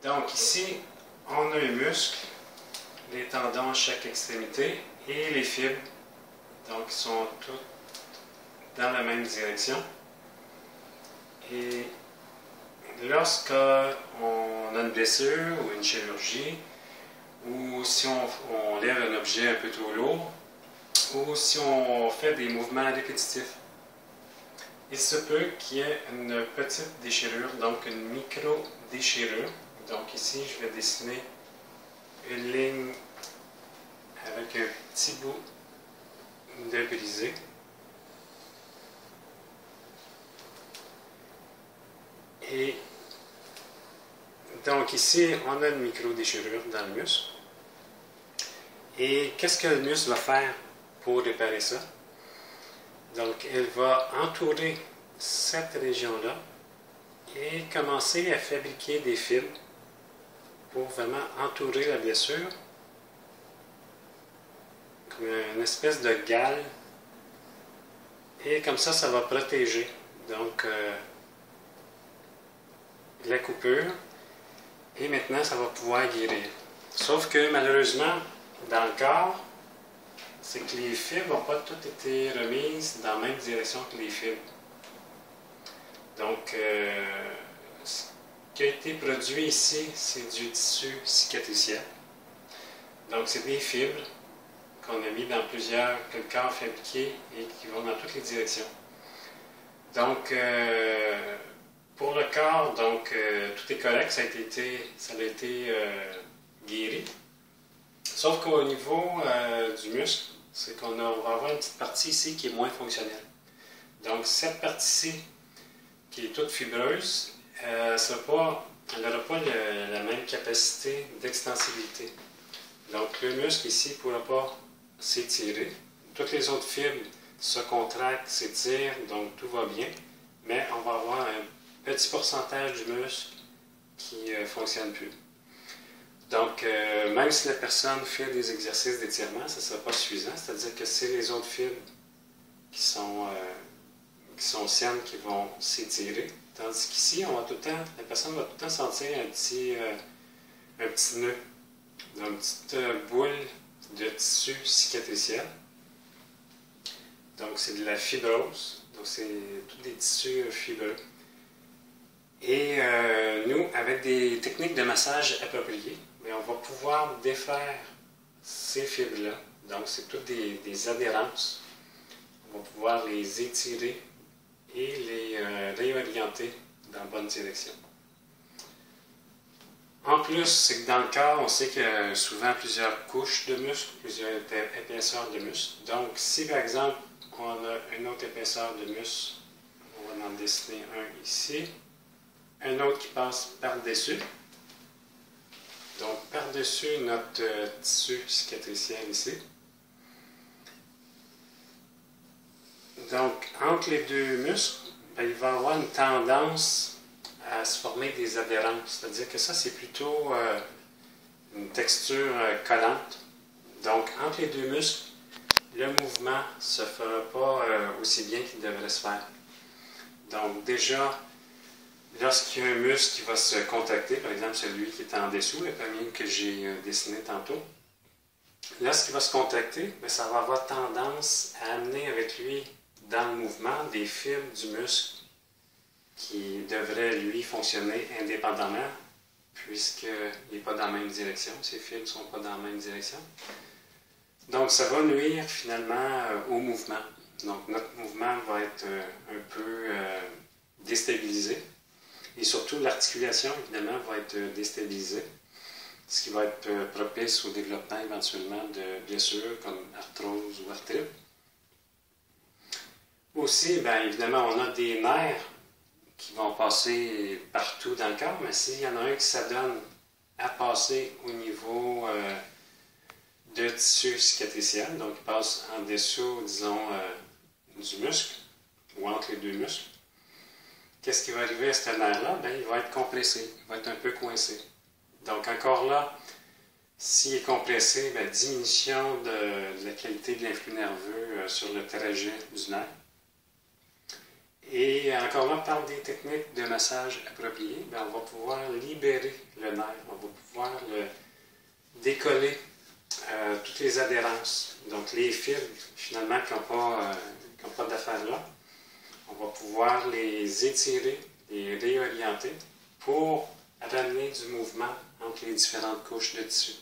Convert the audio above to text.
Donc ici, on a un muscle, les tendons à chaque extrémité et les fibres. Donc ils sont tous dans la même direction. Et lorsqu'on a une blessure ou une chirurgie, ou si on lève un objet un peu trop lourd, ou si on fait des mouvements répétitifs, il se peut qu'il y ait une petite déchirure, donc une micro-déchirure. Donc ici, je vais dessiner une ligne avec un petit bout de brisé. Et donc ici, on a une micro-déchirure dans le muscle. Et qu'est-ce que le muscle va faire pour réparer ça? Donc, elle va entourer cette région-là et commencer à fabriquer des fibres pour vraiment entourer la blessure, comme une espèce de gale. Et comme ça va protéger donc la coupure. Et maintenant, ça va pouvoir guérir. Sauf que malheureusement, dans le corps, c'est que les fibres n'ont pas toutes été remises dans la même direction que les fibres. Donc, ce qui a été produit ici, c'est du tissu cicatriciel. Donc, c'est des fibres qu'on a mis dans plusieurs, que le corps a fabriqué et qui vont dans toutes les directions. Donc, pour le corps, donc, tout est correct, ça a été guéri. Sauf qu'au niveau du muscle, c'est qu'on va avoir une petite partie ici qui est moins fonctionnelle. Donc, cette partie-ci, qui est toute fibreuse, elle n'aura pas la même capacité d'extensibilité. Donc, le muscle ici ne pourra pas s'étirer. Toutes les autres fibres se contractent, s'étirent, donc tout va bien. Mais on va avoir un petit pourcentage du muscle qui ne fonctionne plus. Donc, même si la personne fait des exercices d'étirement, ça ne sera pas suffisant. C'est-à-dire que c'est les autres fibres qui sont saines qui vont s'étirer. Tandis qu'ici, la personne va tout le temps sentir un petit nœud, une petite boule de tissu cicatriciel. Donc, c'est de la fibrose. Donc, c'est tous des tissus fibreux. Et nous, avec des techniques de massage appropriées, on va pouvoir défaire ces fibres-là. Donc, c'est toutes des adhérences. On va pouvoir les étirer et les réorienter dans la bonne direction. En plus, c'est que dans le corps, on sait qu'il y a souvent plusieurs couches de muscles, plusieurs épaisseurs de muscles. Donc, si par exemple, on a une autre épaisseur de muscle, on va en dessiner un ici, un autre qui passe par-dessus. Donc, par-dessus notre tissu cicatriciel ici. Donc, entre les deux muscles, il va y avoir une tendance à se former des adhérences. C'est-à-dire que ça, c'est plutôt une texture collante. Donc, entre les deux muscles, le mouvement ne se fera pas aussi bien qu'il devrait se faire. Donc, déjà, lorsqu'il y a un muscle qui va se contracter, par exemple celui qui est en dessous, le premier que j'ai dessiné tantôt, lorsqu'il va se contracter, ça va avoir tendance à amener avec lui dans le mouvement des fibres du muscle qui devraient, lui, fonctionner indépendamment, puisqu'il n'est pas dans la même direction, ces fibres ne sont pas dans la même direction. Donc, ça va nuire finalement au mouvement. Donc, notre mouvement va être un peu déstabilisé. Et surtout, l'articulation, évidemment, va être déstabilisée, ce qui va être propice au développement éventuellement de blessures comme arthrose ou arthrite. Aussi, bien évidemment, on a des nerfs qui vont passer partout dans le corps, mais s'il y en a un qui s'adonne à passer au niveau de tissu cicatriciel, donc il passe en dessous, disons, du muscle, ou entre les deux muscles, qu'est-ce qui va arriver à ce nerf-là? Bien, il va être compressé, il va être un peu coincé. Donc encore là, s'il est compressé, bien, diminution de la qualité de l'influx nerveux sur le trajet du nerf. Et encore là, par des techniques de massage appropriées, bien, on va pouvoir libérer le nerf, on va pouvoir le décoller toutes les adhérences. Donc les fibres, finalement, qui n'ont pas d'affaires là, on va pouvoir les étirer, les réorienter pour ramener du mouvement entre les différentes couches de tissu.